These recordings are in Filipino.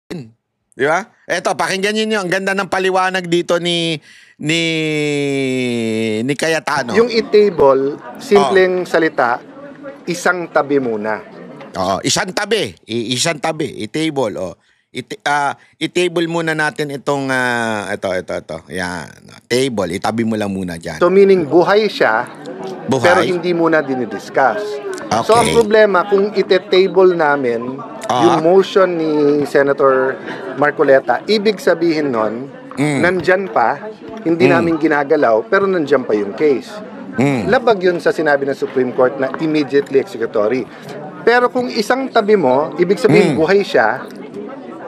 Di ba? Eto, pakinggan niyo ang ganda ng paliwanag dito ni Cayetano. Yung i-table, simpleng salita, isang tabi muna. Oo, isang tabi. Isang tabi. I-table. Oh. I-table muna natin itong, ito. Yan. Table. Itabi mo lang muna dyan. So meaning buhay siya, Buhay? pero hindi muna dinidiscuss. Okay. So ang problema, kung ite-table namin yung motion ni Senator Marcoleta, ibig sabihin nun, nandyan pa, hindi namin ginagalaw, pero nandyan pa yung case. Labag yun sa sinabi ng Supreme Court na immediately executory. Pero kung isang tabi mo, ibig sabihin buhay siya,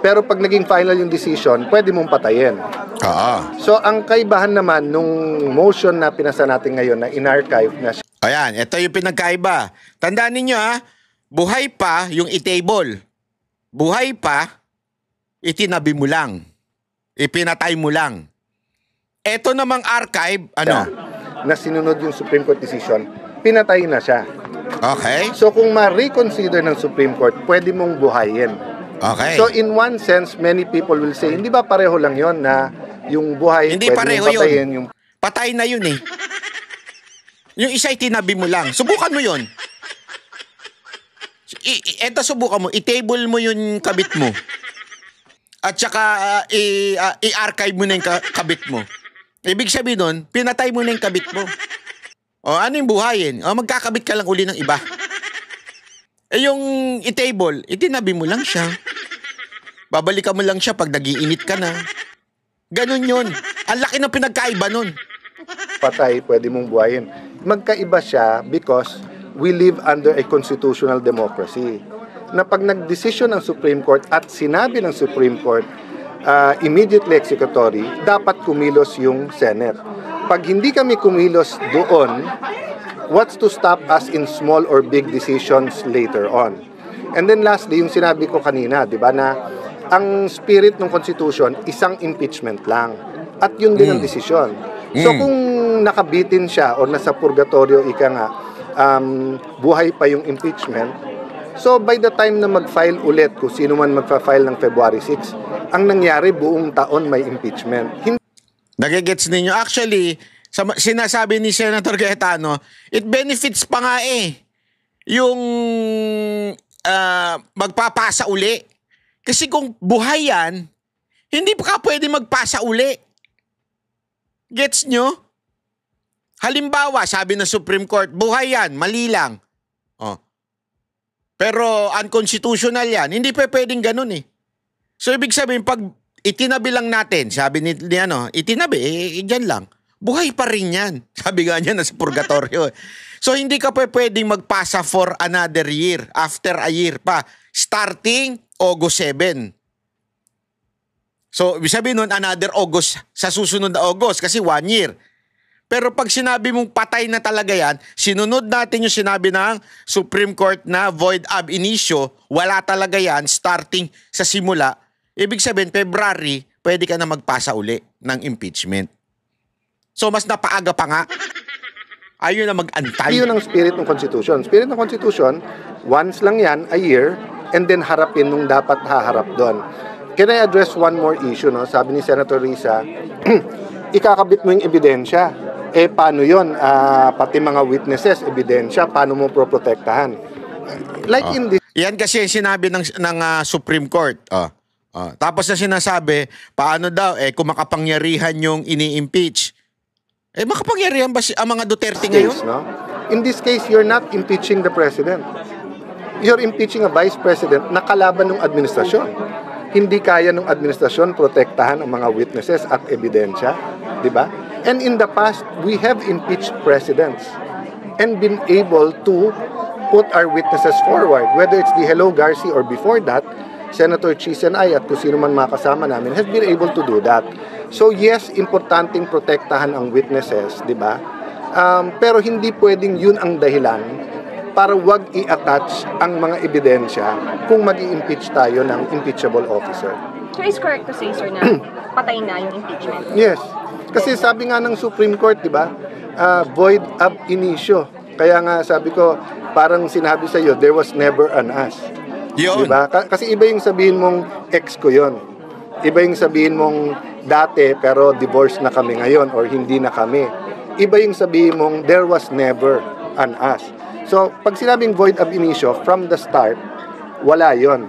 pero pag naging final yung decision, pwede mong patayin. So ang kaibahan naman nung motion na pinasa natin ngayon na in-archive na siya. Ayan, ito yung pinagkaiba. Tandaan ninyo buhay pa yung i-table. Buhay pa, itinabi mo lang. Ipinatay mo lang. Ito namang archive, Na sinunod yung Supreme Court decision, pinatay na siya. Okay. So kung ma-reconsider ng Supreme Court, pwede mong buhayin. Okay. So in one sense, many people will say, hindi ba pareho lang yon na yung buhay, hindi pwede pareho mong patayin yun. yung... Patay na yun eh. Yung isa itinabi mo lang. Subukan mo yun. Eto subukan mo. I-table mo yung kabit mo. At saka i-archive mo na yung kabit mo. Ibig sabihin nun, pinatay mo na yung kabit mo. O ano yung buhayin? O magkakabit ka lang uli ng iba. Yung i-table, itinabi mo lang siya. Babalikan mo lang siya pag nag-iinit ka na. Ganun yun. Ang laki ng pinagkaiba nun. Patay, pwede mong buhayin. Magkaiba siya because we live under a constitutional democracy. Na pag nag-decision ng Supreme Court at sinabi ng Supreme Court immediately executory, dapat kumilos yung Senate. Pag hindi kami kumilos doon, what's to stop us in small or big decisions later on? And then lastly, yung sinabi ko kanina, di ba, na ang spirit ng Constitution, isang impeachment lang. At yun din ang desisyon. So kung nakabitin siya o nasa purgatorio, ika nga, buhay pa yung impeachment, so by the time na mag-file ulit, kung sino man magpa-file ng February 6, ang nangyari buong taon may impeachment. Nagigets ninyo? Actually, sinasabi ni Senator Cayetano, it benefits pa nga yung magpapasa uli. Kasi kung buhay yan, hindi pa ka pwede magpasa uli. Gets nyo? Halimbawa, sabi ng Supreme Court, buhay yan, mali lang. Pero unconstitutional yan. Hindi pa pwedeng ganun eh. So, ibig sabihin, pag itinabi lang natin, sabi ni itinabi, dyan lang. Buhay pa rin yan. Sabi nga niya, nasa purgatorio. So, hindi ka pa pwedeng magpasa for another year, after a year pa, starting August 7. So, ibig sabihin nun, another August, sa susunod na August, kasi 1 year. Pero pag sinabi mong patay na talaga yan, sinunod natin yung sinabi ng Supreme Court na void ab initio, wala talaga yan, starting sa simula. Ibig sabihin, February, pwede ka na magpasa uli ng impeachment. So, mas napaaga pa nga. Ayun na mag-antay. Yun ang spirit ng Constitution. Spirit ng Constitution, once lang yan, a year, and then harapin nung dapat haharap doon. Can I address one more issue? No? Sabi ni Senator Risa, ikakabit mo yung ebidensya. Paano yun? Pati mga witnesses, ebidensya, paano mo proprotektahan? Like in this... Yan kasi sinabi ng Supreme Court. Tapos na sinasabi, paano daw, kung makapangyarihan yung ini-impeach. Makapangyarihan ba ang mga Duterte ngayon? No? In this case, you're not impeaching the president. You're impeaching a vice president na kalaban ng administrasyon. Hindi kaya ng administrasyon protektahan ang mga witnesses at ebidensya, di ba? And in the past, we have impeached presidents and been able to put our witnesses forward, whether it's the Hello Garcia or before that, Senator Cheese and I at kung sino man makasama namin has been able to do that. So yes, importanteng protektahan ang witnesses, di ba? Pero hindi pwedeng yun ang dahilan para wag i-attach ang mga ebidensya kung mag-i-impeach tayo ng impeachable officer. So is correct to say, sir, na patay na yung impeachment? Yes. Kasi sabi nga ng Supreme Court, di ba, void ab initio. Kaya nga sabi ko, parang sinabi sa iyo, there was never an us. Yun. Diba? Kasi iba yung sabihin mong ex ko yon. Iba yung sabihin mong dati pero divorce na kami ngayon or hindi na kami. Iba yung sabihin mong there was never an us. So, pag sinabing void ab initio, from the start, wala yon.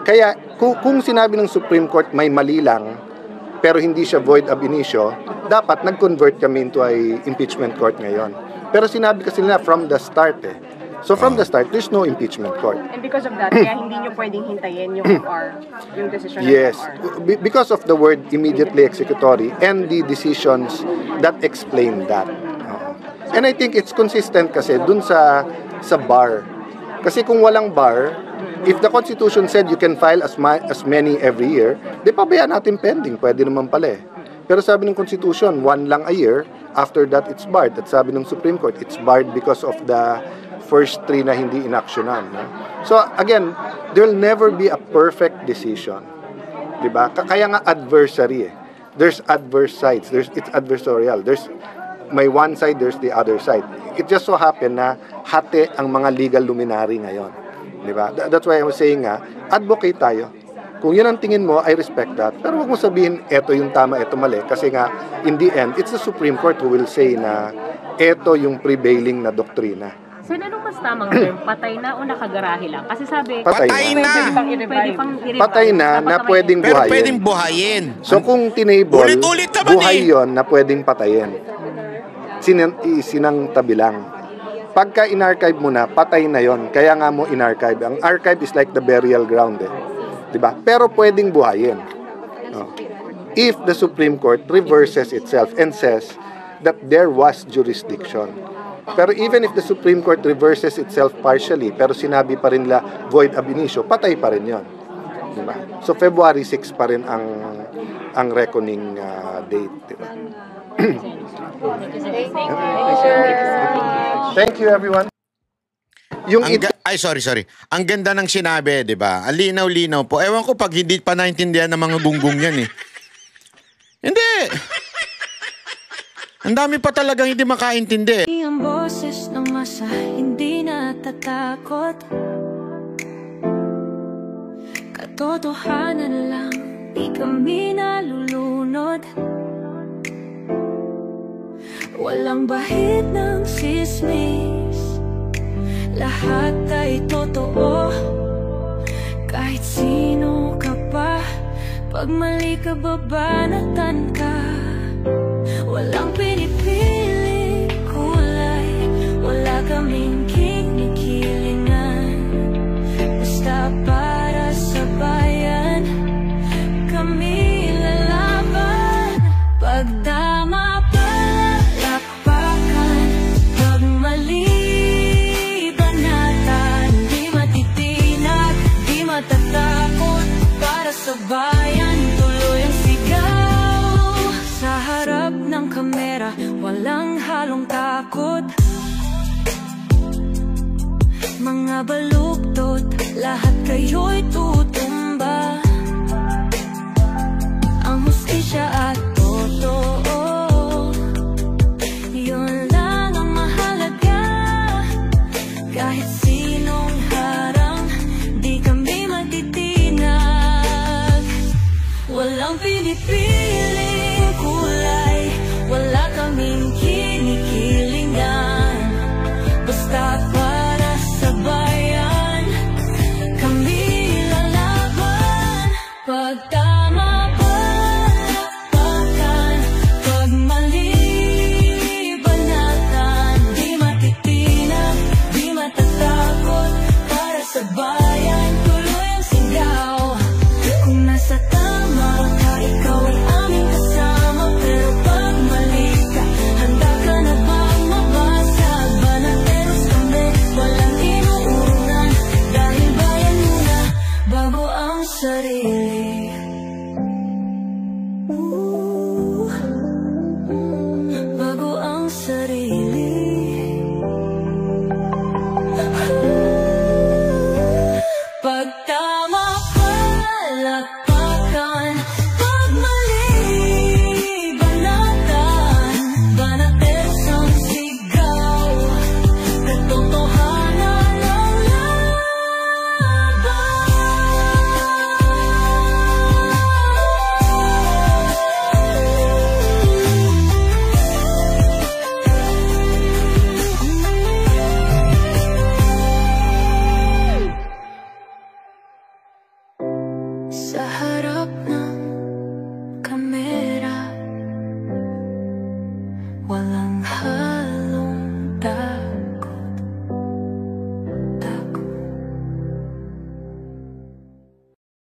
Kaya, kung sinabi ng Supreme Court may mali lang, pero hindi siya void ab initio, dapat nag-convert kami into ay impeachment court ngayon. Pero sinabi kasi nila from the start eh. So from the start, there's no impeachment court. And because of that, kaya hindi nyo pwedeng hintayin yung FR, yung decision ng Yes, FR. because of the word immediately executory and the decisions that explain that. And I think it's consistent kasi dun sa bar. Kasi kung walang bar, if the Constitution said you can file as many every year, di pabayaan natin pending, pwede naman pala eh. Pero sabi ng Constitution, 1 lang a year, after that it's barred. At sabi ng Supreme Court, it's barred because of the first 3 na hindi inaksyonan. No? So again, there'll never be a perfect decision. Diba? Kaya nga adversary eh. There's adverse sides. It's adversarial. There's may one side, there's the other side. It just so happen na hati ang mga legal luminary ngayon. Diba? That's why I was saying nga, advocate tayo. Kung yun ang tingin mo, I respect that. Pero huwag mo sabihin, eto yung tama, eto mali. Kasi nga, in the end, it's the Supreme Court who will say na eto yung prevailing na doktrina. So, ano mas tamang term? Patay na o nakagarahe lang? Kasi sabi, Patay na. pwede pang i-revive. Patay na pwedeng Pero buhayin. pwedeng buhayin. So kung tinable, Ulit-ulit naman buhay eh. yon na pwedeng patayin. Sinang tabi lang. Pagka in-archive mo na, patay na yon. Kaya nga mo in-archive. Ang archive is like the burial ground eh. Diba? Pero pwedeng buhayin. Oh. If the Supreme Court reverses itself and says that there was jurisdiction. Pero even if the Supreme Court reverses itself partially, pero sinabi pa rin nila void ab initio, patay pa rin yon. Diba? So February 6 pa rin ang reckoning date. Diba? Thank you everyone. Sorry. Ang ganda ng sinabi, 'di ba? Ang linaw-linaw po. Ewan ko pag hindi pa naintindihan ng mga gunggong 'yan eh. Hindi. Ang dami pa talagang hindi makaintindi. Ang boses ng masa hindi natatakot. Katotohanan lang, di kami nalulunod. Walang bahid ng sismis, lahat ay totoo. Kahit sino ka pa, pag mali ka babanatan ka. Walang pinipili kulay, wala kaming kinikilingan. Basta para sa bayan, kami lalaban. Pag tama palakpakan, pag mali banatan. Di matitinag, di matatakot, para sa bayan tuloy ang sigaw. Sa harap ng kamera, walang halong takot. Mga baluktot, lahat kayo'y tutumba. Ang hustisya at totoo, yun lang ang mahalaga. Kahit sinong harang, di kami matitinag. Walang pinipiling kulay, wala kaming kinikilingan. Basta para sa bayan, kami lalaban. Pag tama palakpakan, pag mali banatan. Di matitinag, di matatakot, para sa bayan tuloy ang sigaw. Kung nasa tama ka, ikaw ay aming kasama. Pero pag mali ka, handa ka na bang mabasag? Banateros kami, walang inuunan. Dahil bayan muna, bago ang sarili. Bago ang sarili. Sa harap